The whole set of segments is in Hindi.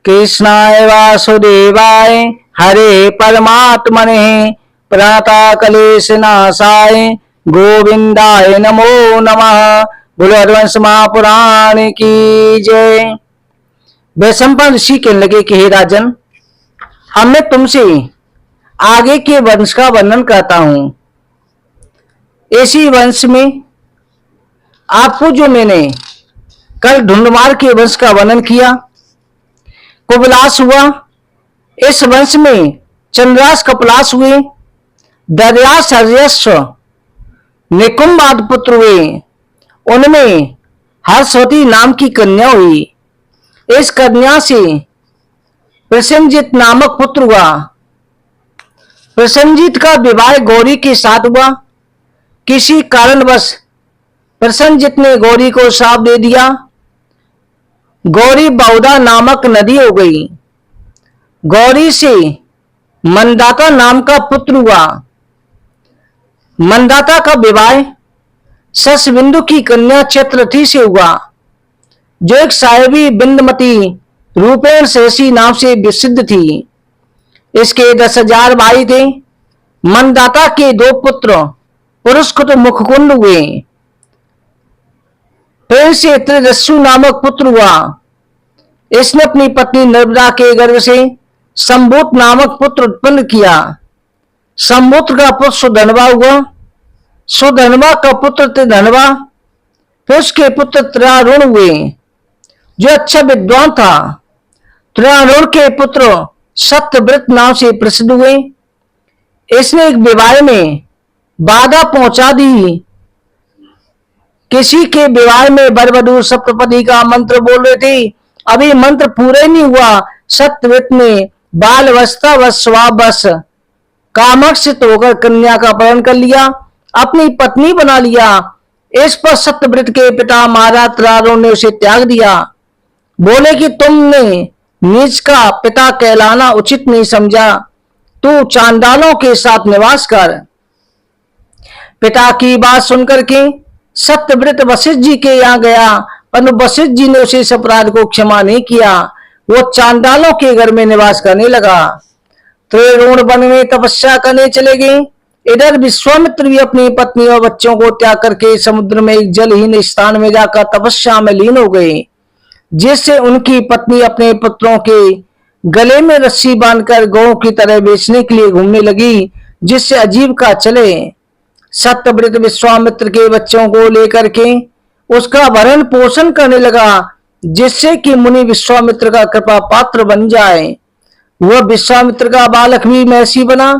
कृष्णाय वासुदेवाय हरे परमात्मने प्रणता नाशाय गोविंदाय नमो नमः। बोलो हरिवंश महापुराण की जय। वैशंपायन ऋषि कहने लगे कि हे राजन, अब मैं तुमसे आगे के वंश का वर्णन करता हूं। इसी वंश में आपको जो मैंने कल ढूंढमार के वंश का वर्णन किया, कुबलास हुआ। इस वंश में चंद्रास कपलास हुए, दर्यास हर्यश्व निकुंभ आदि पुत्र हुए। उनमें हर्षवती नाम की कन्या हुई। इस कन्या से प्रसेनजित नामक पुत्र हुआ। प्रसेनजित का विवाह गौरी के साथ हुआ। किसी कारणवश प्रसेनजित ने गौरी को श्राप दे दिया। गौरी बहुधा नामक नदी हो गई। गौरी से मंदाता नाम का पुत्र हुआ। मंदाता का विवाह शशबिंदु की कन्या चित्रथी से हुआ, जो एक साहिबी बिंदमती रूपेण सहसी नाम से प्रसिद्ध थी। इसके 10,000 भाई थे। मंदाता के 2 पुत्र पुरुषकुट मुखकुंड हुए। फिर से त्रिदस्यु नामक पुत्र हुआ। इसने अपनी पत्नी नर्मदा के गर्भ से संबोत नामक पुत्र उत्पन्न किया। संबोत का पुत्र सुधनवा हुआ। सुधनवा का पुत्र त्रिधनवा। फिर उसके पुत्र त्रारुण हुए, जो अच्छा विद्वान था। त्रारुण के पुत्र सत्यव्रत नाम से प्रसिद्ध हुए। इसने एक विवाह में बाधा पहुंचा दी। किसी के विवाह में वर-वधू सप्तपदी का मंत्र बोल रहे थे, अभी मंत्र पूरे नहीं हुआ, सत्यव्रत ने बाल अवस्था व स्वावश कामक्षित होकर कन्या का अपहरण कर लिया, अपनी पत्नी बना लिया। इस पर सत्यव्रत के पिता महाराज त्रारुण ने उसे त्याग दिया। बोले कि तुमने नीच का पिता कहलाना उचित नहीं समझा, तू चांडालों के साथ निवास कर। पिता की बात सुनकर के सत्यव्रत वशिष्ठ जी के यहाँ गया, पर वशिष्ठ जी ने उसे इस अपराध को क्षमा नहीं किया। वो चांडालों के घर में निवास करने लगा। त्रिरोण वन में तपस्या करने चले गए। इधर विश्वामित्र भी अपनी पत्नी और बच्चों को त्याग करके समुद्र में एक जलहीन स्थान में जाकर तपस्या में लीन हो गए, जिससे उनकी पत्नी अपने पुत्रों के गले में रस्सी बांधकर गौ की तरह बेचने के लिए घूमने लगी, जिससे आजीविका चले। सत्यव्रत विश्वामित्र के बच्चों को लेकर के उसका भरण पोषण करने लगा, जिससे कि मुनि विश्वामित्र का कृपा पात्र बन जाए। वह विश्वामित्र का बालक भी महर्षि बना,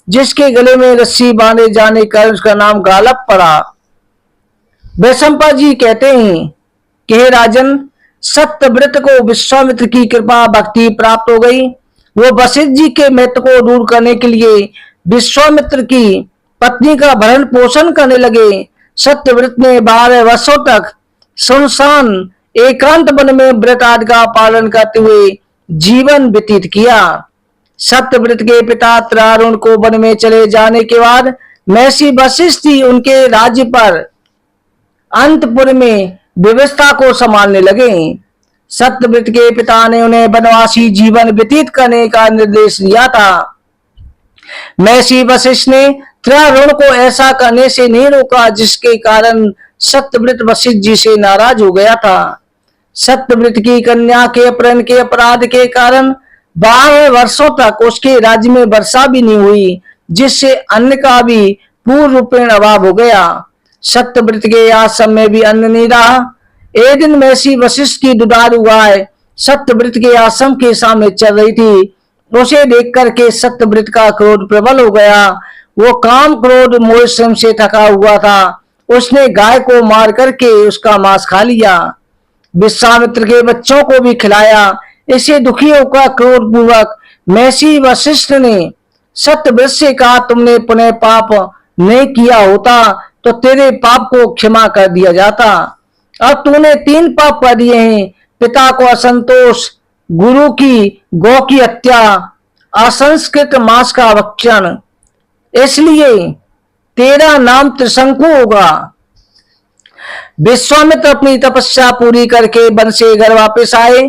जिसके गले में रस्सी बांधे जाने का उसका नाम गालव पड़ा। वैशंपा जी कहते हैं कि हे राजन, सत्यव्रत को विश्वामित्र की कृपा भक्ति प्राप्त हो गई। वो वशिष्ठ जी के महत्व को दूर करने के लिए विश्वामित्र की पत्नी का भरण पोषण करने लगे। सत्यव्रत ने 12 वर्षों तक सुनसान एकांत वन में व्रत आदि का पालन करते हुए जीवन व्यतीत किया। सत्यव्रत के पिता त्रारुण को वन में चले जाने के बाद महर्षि वशिष्ठ ही उनके राज्य पर अंतपुर में व्यवस्था को संभालने लगे। सत्यव्रत के पिता ने उन्हें वनवासी जीवन व्यतीत करने का निर्देश दिया था। महर्षि वशिष्ठ ने त्रारुण को ऐसा करने से नहीं रोका, जिसके कारण सत्यव्रत वशिष्ठ जी से नाराज हो गया था। सत्यव्रत की कन्या के अपहरण के अपराध के कारण 12 वर्षों तक उसके राज्य में वर्षा भी नहीं हुई, जिससे अन्न का भी पूर्ण रूपेण अभाव हो गया। सत्यव्रत के आश्रम में भी अन्न नहीं रहा। एक दिन महर्षि वशिष्ठ की दुधारू गाय सत्यव्रत के आश्रम के सामने चल रही थी। उसे देख करके सत्यव्रत का क्रोध प्रबल हो गया। वो काम क्रोध मोह श्रम से थका हुआ था। उसने गाय को मार करके उसका मांस खा लिया। विश्वामित्र के बच्चों को भी खिलाया। इसे दुखी होकर क्रोध पूर्वक महर्षि वशिष्ठ ने सत्यव्रत से कहा, तुमने पुनः पाप नहीं किया होता तो तेरे पाप को क्षमा कर दिया जाता। अब तूने 3 पाप कर दिए हैं, पिता को असंतोष, गुरु की गौ की हत्या, असंस्कृत मांस का भक्षण, इसलिए तेरा नाम त्रिशंकु होगा। विश्वामित्र अपनी तपस्या पूरी करके वन से घर वापस आए।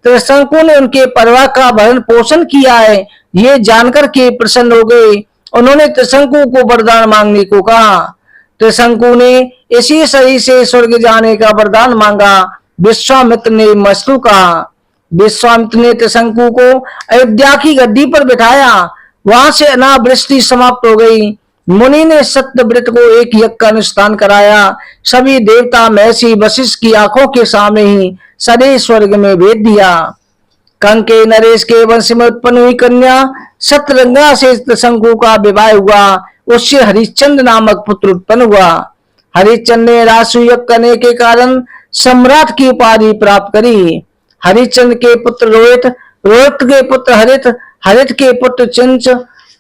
त्रिशंकु ने उनके परिवार का भरण पोषण किया है, ये जानकर के प्रसन्न हो गए। उन्होंने त्रिशंकु को वरदान मांगने को कहा। त्रिशंकु ने इसी शरीर से स्वर्ग जाने का वरदान मांगा। विश्वामित्र ने मस्तु कहा। विश्वामित्र ने त्रिशंकु को अयोध्या की गद्दी पर बिठाया। वहां से अनावृष्टि समाप्त हो गई। मुनि ने सत्यव्रत को एक यज्ञ का अनुष्ठान कराया। सभी देवता महर्षि वशिष्ठ की आंखों के सामने ही सदैव स्वर्ग में भेज दिया। कंक के नरेश के वंश में उत्पन्न हुई कन्या सतरंगा से त्रिशंकु का विवाह हुआ। उससे हरिश्चंद्र नामक पुत्र उत्पन्न हुआ। हरिश्चंद्र ने राजसूय करने के कारण सम्राट की उपाधि प्राप्त करी। हरिश्चंद्र के पुत्र रोहित, रोहित के पुत्र हरित, हरित के पुत्र चिंच,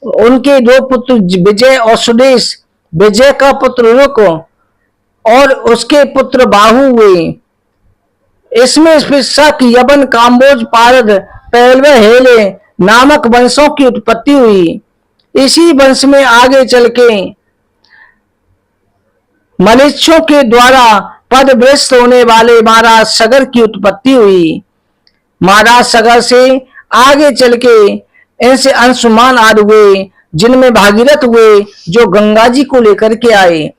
उनके दो पुत्र विजय और सुदेश, विजय का पुत्र रुक और उसके पुत्र बाहु हुए। इसमें शक, यवन, काम्बोज, पारद, पहलव, हेले नामक वंशों की उत्पत्ति हुई। इसी वंश में आगे चल के मलेच्छों के द्वारा पदभ्रष्ट होने वाले महाराज सगर की उत्पत्ति हुई। महाराज सगर से आगे चल के इनसे अंशुमान आदि हुए, जिनमें भागीरथ हुए, जो गंगा जी को लेकर के आए।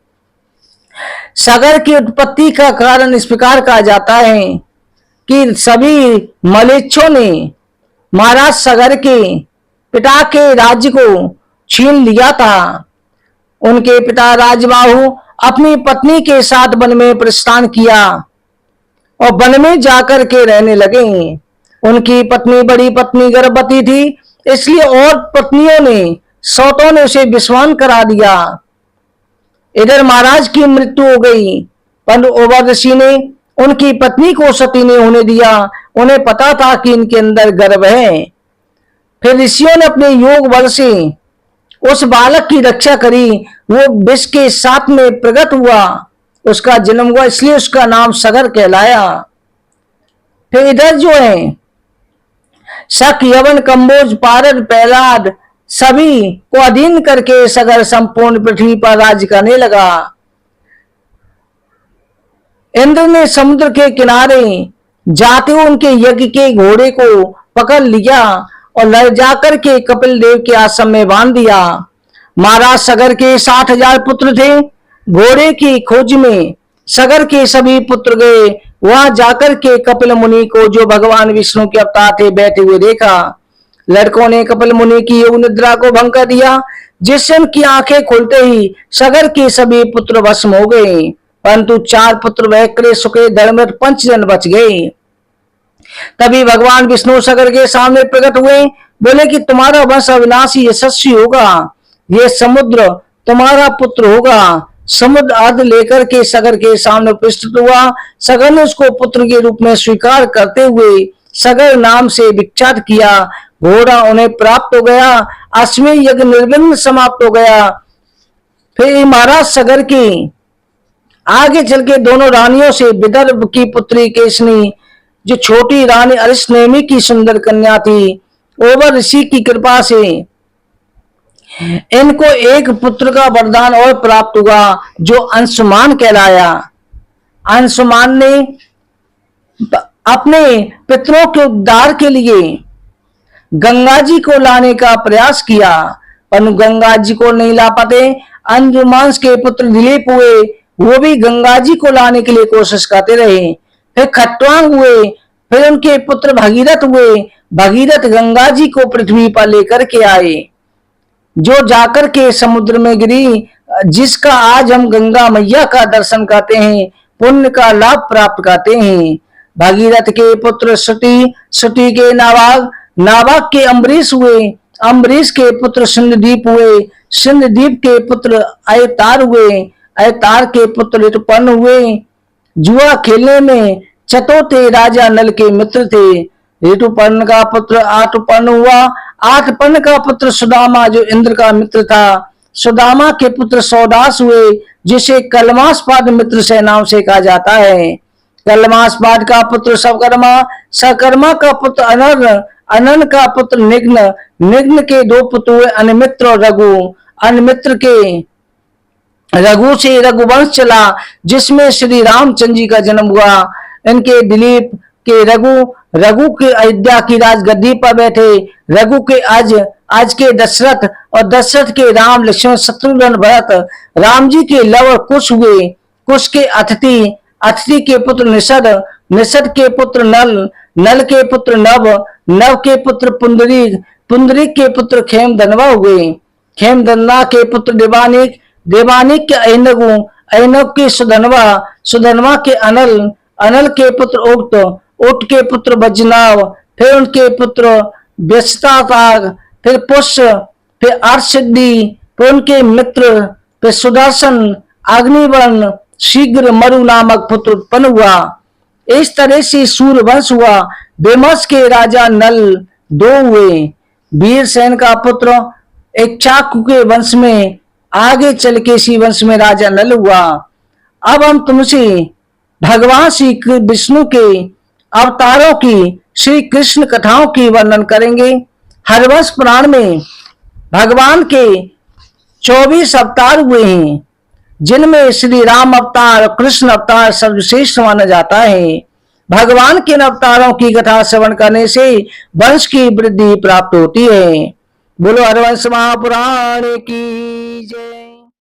सगर की उत्पत्ति का कारण इस प्रकार कहा जाता है कि सभी मलेच्छों ने महाराज सगर के पिता के राज्य को छीन लिया था। उनके पिता राजबाहु अपनी पत्नी के साथ वन में प्रस्थान किया और वन में जाकर के रहने लगे। उनकी पत्नी बड़ी पत्नी गर्भवती थी, इसलिए और पत्नियों ने सौतों ने उसे विस्वान करा दिया। इधर महाराज की मृत्यु हो गई, परंतु ओबद ऋषि ने उनकी पत्नी को सती नहीं होने दिया। उन्हें पता था कि इनके अंदर गर्भ है। फिर ऋषियों ने अपने योग बल से उस बालक की रक्षा करी। वो विष के साथ में प्रकट हुआ, उसका जन्म हुआ, इसलिए उसका नाम सगर कहलाया। फिर इधर जो है शक, यवन, कंबोज, पारद, प्रहलाद सभी को अधीन करके सगर संपूर्ण पृथ्वी पर राज्य करने लगा। इंद्र ने समुद्र के किनारे जाते हुए उनके यज्ञ के घोड़े को पकड़ लिया और ले जाकर के कपिल देव के आश्रम में बांध दिया। महाराज सगर के 60,000 पुत्र थे। घोड़े की खोज में सगर के सभी पुत्र गए। वहां जाकर के कपिल मुनि को, जो भगवान विष्णु के अवतार थे, बैठे हुए देखा। लड़कों ने कपिल मुनि की योग निद्रा को भंग कर दिया, जिससे उनकी आंखें खुलते ही सगर के सभी पुत्र भस्म हो गए, परंतु 4 पुत्र वैक्रे, सुके, धर्मरथ 5 जन बच गए। तभी भगवान विष्णु सगर के सामने प्रकट हुए, बोले कि तुम्हारा वंश अविनाशी यशस्वी होगा, ये समुद्र तुम्हारा पुत्र होगा। समुद्र आदि लेकर के सगर के सामने उपस्थित हुआ। सगर ने उसको पुत्र के रूप में स्वीकार करते हुए सगर नाम से विख्यात किया। घोड़ा उन्हें प्राप्त हो गया। अश्वमेध यज्ञ निर्विघ्न समाप्त हो गया। फिर महाराज सगर की आगे चल के दोनों रानियों से विदर्भ की पुत्री केशनी, जो छोटी रानी अरिष्टनेमी की सुंदर कन्या थी, ओबर ऋषि की कृपा से इनको एक पुत्र का वरदान और प्राप्त हुआ, जो अंशुमान कहलाया। अंशुमान ने अपने पितरों के उद्धार के लिए गंगा जी को लाने का प्रयास किया, पर गंगा जी को नहीं ला पाते। अंशुमान के पुत्र दिलीप हुए, वो भी गंगा जी को लाने के लिए कोशिश करते रहे। फिर खट्वांग हुए, फिर उनके पुत्र भगीरथ हुए। भगीरथ गंगा जी को पृथ्वी पर लेकर के आए, जो जाकर के समुद्र में गिरी, जिसका आज हम गंगा मैया का दर्शन करते हैं, पुण्य का लाभ प्राप्त करते हैं। भगीरथ के पुत्र सुटी, सुटी के नावाग, नावाग के अम्बरीश हुए, अम्बरीश के पुत्र सिंधदीप हुए, सिंधदीप के पुत्र अवतार हुए, अवतार के पुत्र ऋतुपर्ण हुए। जुआ खेलने में चतुर्थे राजा नल के मित्र थे। ऋतुपर्ण का पुत्र आठपर्ण हुआ। आठपर्ण का पुत्र सुदामा, जो इंद्र का मित्र था। सुदामा के पुत्र सौदास हुए, जिसे कलमास्पाद मित्र से नाम से कहा जाता है। कलमास्पाद का पुत्र सकर्मा, सकर्मा का पुत्र अनर्न, अनन का पुत्र निग्न, निग्न के 2 पुत्र हुए अनमित्र और रघु। अनमित्र के रघु से रघुवंश चला, जिसमें श्री रामचंद्र जी का जन्म हुआ। इनके दिलीप के रघु के अयोध्या की राजगद्दी पर बैठे, रघु के आज के दशरथ, और दशरथ के राम लक्ष्मण शत्रुघ्न भरत, राम जी के लव और कुश हुए, कुश के अतिथि, अतिथि के पुत्र निषद, निषद के पुत्र नल, नल के पुत्र नव, नव के पुत्र पुंडरीक, पुंडरीक के पुत्र खेमधनवा हुए, खेमधनवा के पुत्र देवानिक, देवानिक के ऐनगु, ऐनग के सुधनवा, सुधनवा के अनल, अनल के पुत्र उक्त, उक्त के पुत्र बजनाव, फिर उनके पुत्र व्यस्ताताग, फिर पुष्य, फिर अर्षिद्धि, फिर उनके मित्र, फिर सुदर्शन, अग्निवर्ण, शीघ्र मरु नामक पुत्र उत्पन्न हुआ। इस तरह से सूर्यवंश हुआ। बेमस के राजा नल दो हुए, वीरसेन का पुत्र इक्ष्वाकु के वंश में, आगे चल के इसी वंश में राजा नल हुआ। अब हम तुमसे भगवान श्री विष्णु के अवतारों की, श्री कृष्ण कथाओं की वर्णन करेंगे। हरवंश पुराण में भगवान के 24 अवतार हुए हैं, जिनमें श्री राम अवतार, कृष्ण अवतार सर्वश्रेष्ठ माना जाता है। भगवान के अवतारों की कथा श्रवण करने से वंश की वृद्धि प्राप्त होती है। बोलो हरवंश महापुराण की जय।